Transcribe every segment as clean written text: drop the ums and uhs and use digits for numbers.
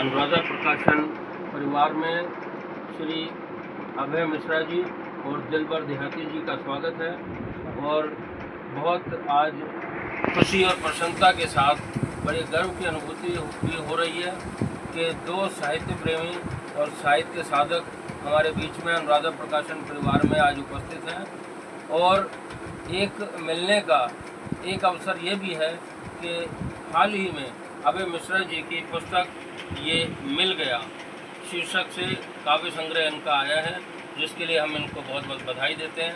अनुराधा प्रकाशन परिवार में श्री अभय मिश्रा जी और दिलबर देहाती जी का स्वागत है। और बहुत आज खुशी और प्रसन्नता के साथ बड़े गर्व की अनुभूति भी हो रही है कि दो साहित्य प्रेमी और साहित्य साधक हमारे बीच में अनुराधा प्रकाशन परिवार में आज उपस्थित हैं। और एक मिलने का एक अवसर ये भी है कि हाल ही में अभय मिश्रा जी की पुस्तक ये मिल गया शीर्षक से काव्य संग्रह इनका आया है, जिसके लिए हम इनको बहुत बहुत बधाई देते हैं,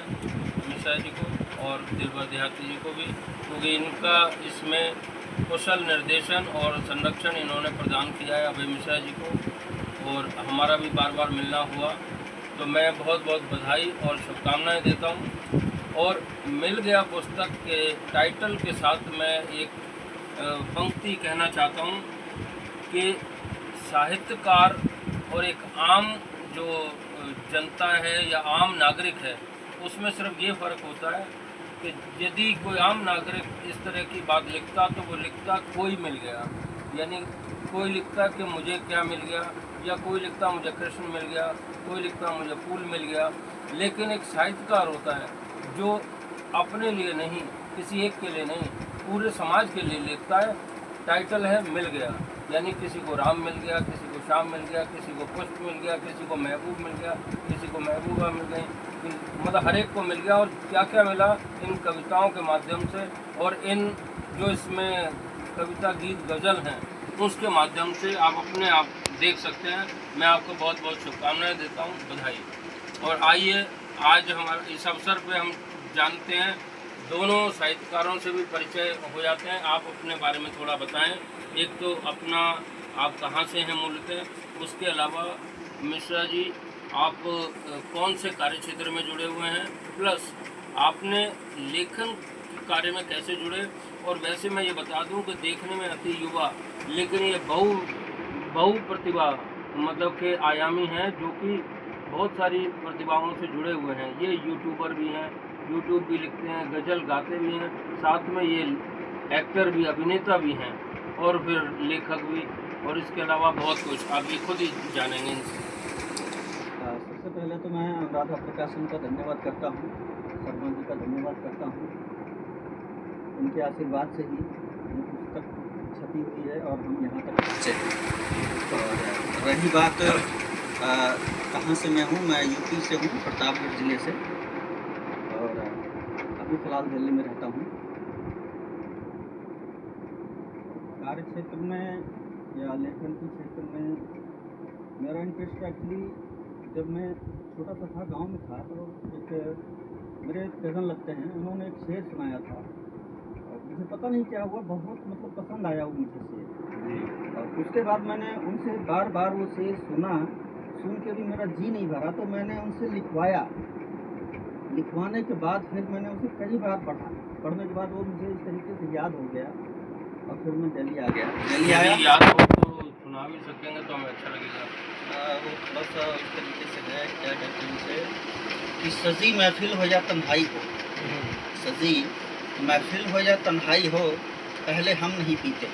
मिश्रा जी को और दिलबर देहाती जी को भी, क्योंकि इनका इसमें कुशल निर्देशन और संरक्षण इन्होंने प्रदान किया है अभय मिश्रा जी को। और हमारा भी बार बार मिलना हुआ, तो मैं बहुत बहुत बधाई और शुभकामनाएं देता हूं। और मिल गया पुस्तक के टाइटल के साथ मैं एक पंक्ति कहना चाहता हूं कि साहित्यकार और एक आम जो जनता है या आम नागरिक है, उसमें सिर्फ ये फ़र्क होता है कि यदि कोई आम नागरिक इस तरह की बात लिखता तो वो लिखता कोई मिल गया, यानी कोई लिखता कि मुझे क्या मिल गया, या कोई लिखता मुझे कृष्ण मिल गया, कोई लिखता मुझे फूल मिल गया। लेकिन एक साहित्यकार होता है जो अपने लिए नहीं, किसी एक के लिए नहीं, पूरे समाज के लिए लिखता है। टाइटल है मिल गया, यानी किसी को राम मिल गया, किसी को श्याम मिल गया, किसी को पुष्प मिल गया, किसी को महबूब मिल गया, किसी को महबूबा मिल गई, मतलब हर एक को मिल गया। और क्या क्या मिला इन कविताओं के माध्यम से, और इन जो इसमें कविता गीत गज़ल हैं उसके माध्यम से आप अपने आप देख सकते हैं। मैं आपको बहुत बहुत शुभकामनाएं देता हूं, बधाई। और आइए आज हमारे इस अवसर पे हम जानते हैं, दोनों साहित्यकारों से भी परिचय हो जाते हैं। आप अपने बारे में थोड़ा बताएं, एक तो अपना आप कहाँ से हैं मूलतः, उसके अलावा मिश्रा जी आप कौन से कार्य क्षेत्र में जुड़े हुए हैं, प्लस आपने लेखन कार्य में कैसे जुड़े। और वैसे मैं ये बता दूं कि देखने में अति युवा, लेकिन ये बहु प्रतिभा मतलब के आयामी हैं, जो कि बहुत सारी प्रतिभाओं से जुड़े हुए हैं। ये यूट्यूबर भी हैं, यूट्यूब भी लिखते हैं, गज़ल गाते भी हैं, साथ में ये एक्टर भी, अभिनेता भी हैं, और फिर लेखक भी, और इसके अलावा बहुत कुछ आप ये खुद ही जानेंगे इनसे। सबसे पहले तो मैं अनुराधा प्रकाशन का धन्यवाद करता हूँ, शर्मा जी का धन्यवाद करता हूँ। उनके आशीर्वाद से ही ये पुस्तक छपी हुई है और हम यहाँ तक पहुँचे हैं। और रही बात कहाँ से मैं हूँ, मैं यूपी से हूँ, प्रतापगढ़ ज़िले से, और अभी फ़िलहाल दिल्ली में रहता हूँ। कार्य क्षेत्र में या लेखन के क्षेत्र में मेरा इंटरेस्ट एक्चुअली जब मैं छोटा सा था, गांव में था, तो एक मेरे कज़न लगते हैं, उन्होंने एक शेर सुनाया था, और मुझे पता नहीं क्या हुआ, बहुत मतलब पसंद आया वो मुझे शेर। और उसके बाद मैंने उनसे बार बार वो शेर सुन के भी मेरा जी नहीं भरा, तो मैंने उनसे लिखवाया। लिखवाने के बाद फिर मैंने उसे कई बार पढ़ा। पढ़ने के बाद वो मुझे इस तरीके से याद हो गया, और फिर मैं दिल्ली आ गया। दिल्ली आया, याद हो तो सुना भी सकेंगे तो हमें अच्छा लगेगा। वो बस इस तरीके से है, क्या कहते हैं उसे, कि सजी महफिल हो या तन्हाई हो, सजी महफिल हो या तन्हाई हो, पहले हम नहीं पीते,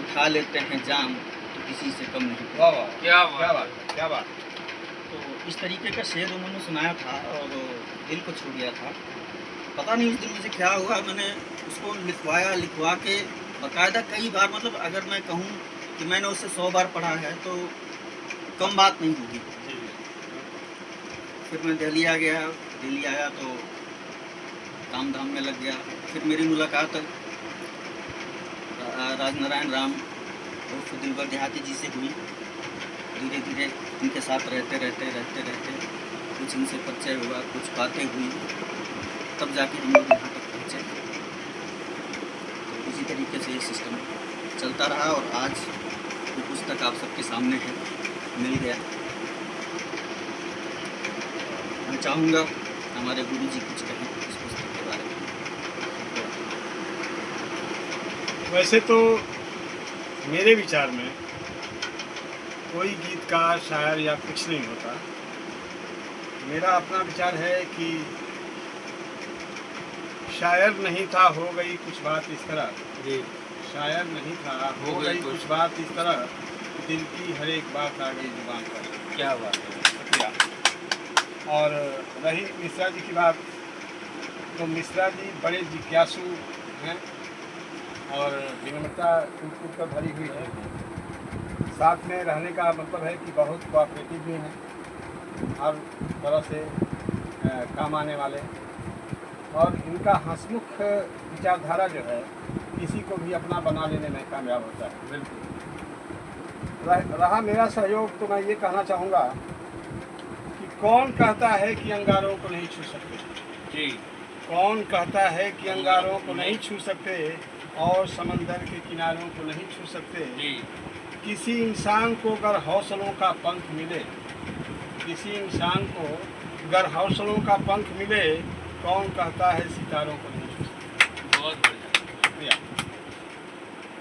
उठा लेते हैं जाम तो किसी से कम नहीं। वाह वाह, क्या बात, क्या बात। तो इस तरीके का शेर उन्होंने सुनाया था और दिल को छू गया था। पता नहीं उस दिन मुझे क्या हुआ, मैंने उसको लिखवा के बाकायदा कई बार, मतलब अगर मैं कहूँ कि मैंने उसे 100 बार पढ़ा है तो कम बात नहीं होगी। फिर मैं दिल्ली आ गया। दिल्ली आया तो काम धाम में लग गया। फिर मेरी मुलाकात राजनारायण राम और दिलबर देहाती जी से हुई। धीरे धीरे उनके साथ रहते कुछ इनसे परिचय हुआ, कुछ बातें हुई, तब जाके हम लोग यहाँ तक पहुँचे। तो इसी तरीके से ये सिस्टम चलता रहा, और आज ये पुस्तक आप सबके सामने है, मिल गया। मैं चाहूँगा हमारे गुरु जी कुछ कहें इस पुस्तक के बारे में। वैसे तो मेरे विचार में कोई गीतकार, शायर या कुछ नहीं होता। मेरा अपना विचार है कि शायर नहीं था, हो गई कुछ बात इस तरह। जी, शायर नहीं था, हो गई कुछ बात इस तरह। दिल की हर एक बात आ गई जुबान पर। क्या बात है। शुक्रिया। और रही मिश्रा जी की बात, तो मिश्रा जी बड़े जिज्ञासु हैं और विनम्रता टूट कर भरी हुई है। साथ में रहने का मतलब है कि बहुत कोऑपरेटिव भी हैं, हर तरह से काम आने वाले, और इनका हंसमुख विचारधारा जो है किसी को भी अपना बना लेने में कामयाब होता है। बिल्कुल। रहा मेरा सहयोग, तो मैं ये कहना चाहूँगा कि कौन कहता है कि अंगारों को नहीं छू सकते? जी। कौन कहता है कि अंगारों को नहीं छू सकते और समंदर के किनारों को नहीं छू सकते? जी। किसी इंसान को अगर हौसलों का पंख मिले, किसी इंसान को अगर हौसलों का पंख मिले, कौन कहता है सितारों को नहीं छू सकते? बहुत बढ़िया। शुक्रिया।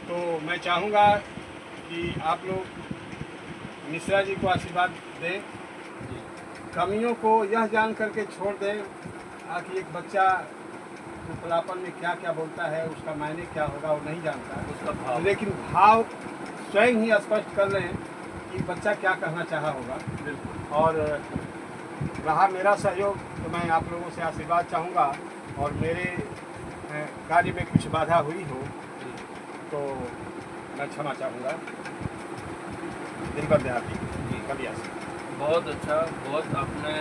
तो मैं चाहूँगा कि आप लोग मिश्रा जी को आशीर्वाद दें, कमियों को यह जान करके छोड़ दें कि एक बच्चा खुलापन में क्या क्या बोलता है, उसका मायने क्या होगा वो नहीं जानता, उसका भाव। लेकिन भाव स्वयं ही स्पष्ट कर लें कि बच्चा क्या कहना चाहा होगा। बिल्कुल। और रहा मेरा सहयोग, तो मैं आप लोगों से आशीर्वाद चाहूँगा, और मेरे कार्य में कुछ बाधा हुई हो तो मैं क्षमा चाहूँगा। दिलबर देहाती कलिया से। बहुत अच्छा। बहुत आपने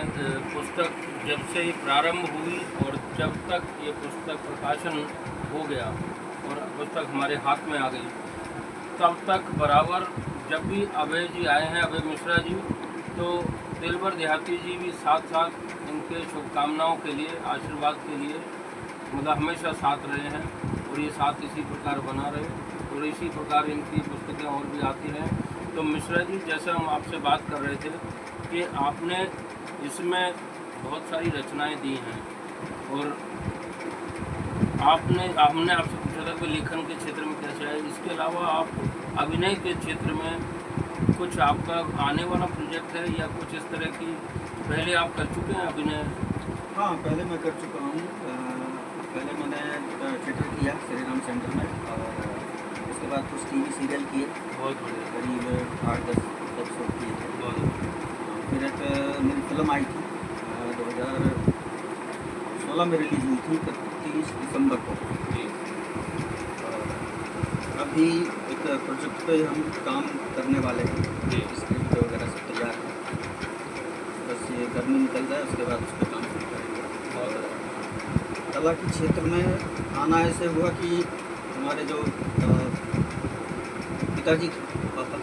पुस्तक जब से ये प्रारंभ हुई और जब तक ये पुस्तक प्रकाशन हो गया और पुस्तक हमारे हाथ में आ गई, तब तक बराबर जब भी अभय जी आए हैं, अभय मिश्रा जी, तो दिलबर देहाती जी भी साथ साथ इनके शुभकामनाओं के लिए, आशीर्वाद के लिए मतलब हमेशा साथ रहे हैं, और ये साथ इसी प्रकार बना रहे और इसी प्रकार इनकी पुस्तकें और भी आती रहें। तो मिश्रा जी, जैसे हम आपसे बात कर रहे थे कि आपने इसमें बहुत सारी रचनाएं दी हैं, और हमने आपसे पूछा था कि लेखन के क्षेत्र में कैसे है, इसके अलावा आप अभिनय के क्षेत्र में कुछ आपका आने वाला प्रोजेक्ट है या कुछ इस तरह की पहले आप कर चुके हैं अभिनय? हाँ, पहले मैं कर चुका हूँ। पहले मैंने थिएटर किया श्री राम सेंटर में, और उसके बाद कुछ टीवी सीरियल किए। बहुत बढ़िया। करीब 8-10 एपिसोड किए थे। बहुत फिर एक मेरी फिल्म आई थी 2016 में रिलीज हुई थी 31 दिसंबर को। जी। अभी एक प्रोजेक्ट पे हम काम करने वाले हैं, जी। स्क्रिप्ट वगैरह सब तैयार है, बस ये गर्मी निकल जाए उसके बाद उस पर काम शुरू करेंगे। और कला के क्षेत्र में आना ऐसे हुआ कि हमारे जो पिताजी थे, पापा,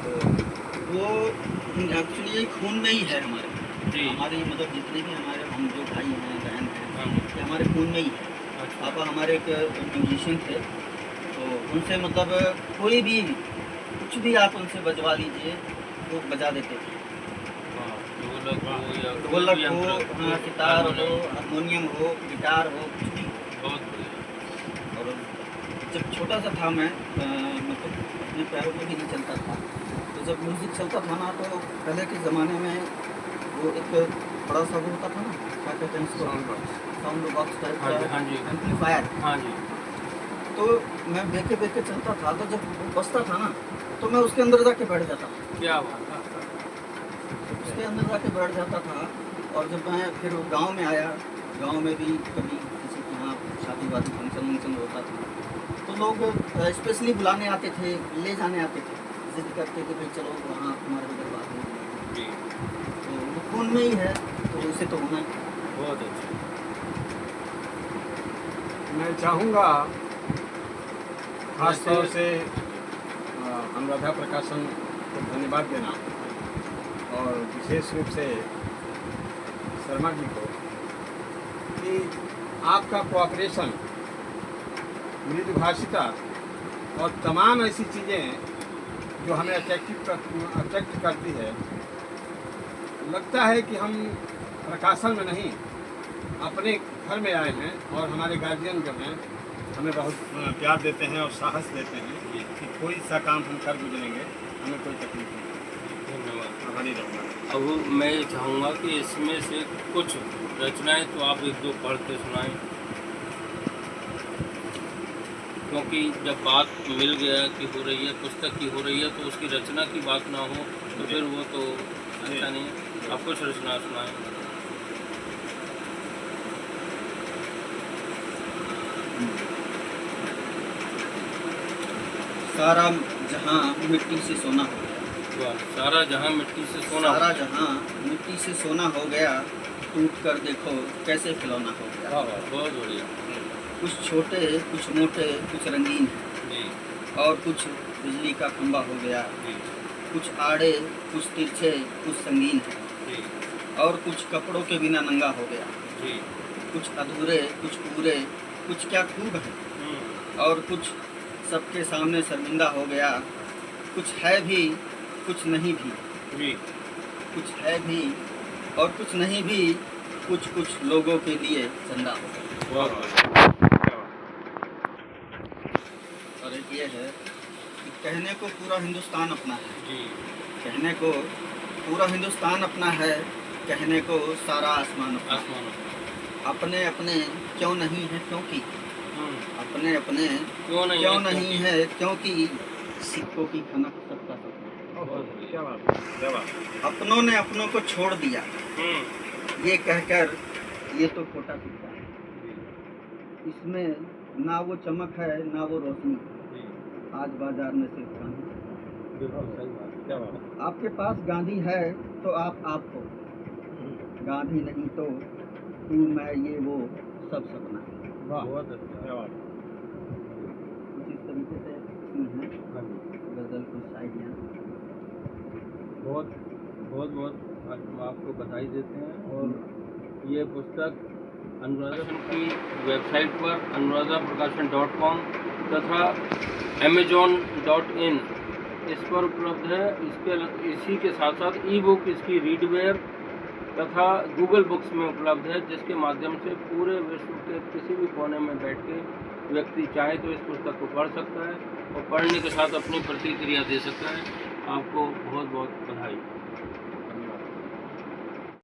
तो वो एक्चुअली खून में ही है हमारे। जी। हमारी मतलब जितने भी हमारे हम जो भाई हैं बहन हैं, हाँ। ये हमारे खून में ही है। अच्छा। पापा हमारे एक म्यूजिशियन थे, तो उनसे मतलब कोई भी कुछ भी आप उनसे बजवा लीजिए वो बजा देते थे। हाँ, ढोलक हो या ढोलक कोई भी हो, यंत्र, हाँ, सितार हो, हारमोनियम। हारमोनियम हो, गिटार हो, कुछ भी। बहुत बढ़िया। और जब छोटा सा था मैं मतलब अपने पैरों पे भी नहीं चलता था, तो जब म्यूज़िक चलता था ना, तो पहले के ज़माने में वो एक बड़ा सा वो होता था ना, क्या कहते हैं इसको, साउंड बॉक्स टाइप हाँ जी, का हाँ जी। एम्पलीफायर। हाँ जी। तो मैं बेके चलता था, तो जब वो बजता था ना, तो मैं उसके अंदर जाके बैठ जाता था। क्या बात है। उसके अंदर जाके बैठ जाता था। और जब मैं फिर गांव में आया, गांव में भी कभी किसी के यहाँ शादी वादी फंक्शन होता था, तो लोग स्पेशली बुलाने आते थे, ले जाने आते थे, जिद करते थे भाई चलो वहाँ हमारे उधर बात में। जी। तो वो खून में ही है, तो उसे तो होना ही। बहुत अच्छा। मैं चाहूँगा खास तौर से अनुराधा प्रकाशन को धन्यवाद देना, और विशेष रूप से शर्मा जी को, कि आपका कोऑपरेशन, मृदुभाषिता और तमाम ऐसी चीज़ें जो हमें अट्रैक्ट करती है। लगता है कि हम प्रकाशन में नहीं, अपने घर में आए हैं, और हमारे गार्जियन जो हैं हमें बहुत प्यार देते हैं और साहस देते हैं कि कोई सा काम हम कर गुजरेंगे, हमें कोई तकलीफ नहीं। धन्यवाद। आभारी रहूँगा। अब मैं ये चाहूँगा कि इसमें से कुछ रचनाएं तो आप एक दो पढ़ के सुनाएं। क्योंकि जब बात मिल गया कि हो रही है, पुस्तक की हो रही है, तो उसकी रचना की बात ना हो तो फिर वो तो अच्छा नहीं है। आप कुछ रचना सुनाएं। सारा जहां मिट्टी से सोना हो गया, वाह, सारा जहां मिट्टी से सोना। सारा जहां मिट्टी से सोना हो गया, टूट कर देखो कैसे खिलौना हो गया। वाह वाह, बहुत बढ़िया। कुछ छोटे कुछ मोटे कुछ रंगीन है, जी और कुछ बिजली का खंभा हो गया। जी कुछ आड़े कुछ तिरछे कुछ संगीन है, जी और कुछ कपड़ों के बिना नंगा हो गया। जी। कुछ अधूरे कुछ पूरे कुछ क्या खूब है, और कुछ सबके सामने शर्मिंदा हो गया। कुछ है भी कुछ नहीं भी, जी। कुछ है भी और कुछ नहीं भी, कुछ कुछ लोगों के लिए चंदा हो गया। बहुत बढ़िया। और एक ये है कि कहने को पूरा हिंदुस्तान अपना है, जी कहने को पूरा हिंदुस्तान अपना है, कहने को सारा आसमान अपना है। आसमान। अपने अपने क्यों नहीं है क्योंकि, हम्म, अपने अपने क्यों नहीं क्यों है, नहीं है क्योंकि सिक्कों की खनक सबका सपना है। बहुत बढ़िया। क्या बात है, क्या बात है। अपनों ने अपनों को छोड़ दिया, हम्म, ये कहकर ये तो खोटा सिक्का है। जी इसमें ना वो चमक है ना वो रोशनी, जी, आज बाजार में सिर्फ गांधी। बिल्कुल सही बात। क्या बात है। आपके पास गांधी है तो आप हो, गांधी नहीं तो तू मैं ये वो सब सपना है। वाह, बहुत अच्छा। क्या बात है। कुछ इस तरीके से इसमें है हाँ जी, गजल कुछ शायरियाँ। बहुत बहुत बहुत हम आपको बधाई देते हैं। और ये पुस्तक अनुराधा की वेबसाइट पर anuradhaprakasan.com तथा amazon.in इस पर उपलब्ध है। इसी के साथ साथ ई बुक इसकी रीडवेयर तथा गूगल बुक्स में उपलब्ध है, जिसके माध्यम से पूरे विश्व के किसी भी कोने में बैठ के व्यक्ति चाहे तो इस पुस्तक को पढ़ सकता है और पढ़ने के साथ अपनी प्रतिक्रिया दे सकता है। आपको बहुत बहुत बधाई।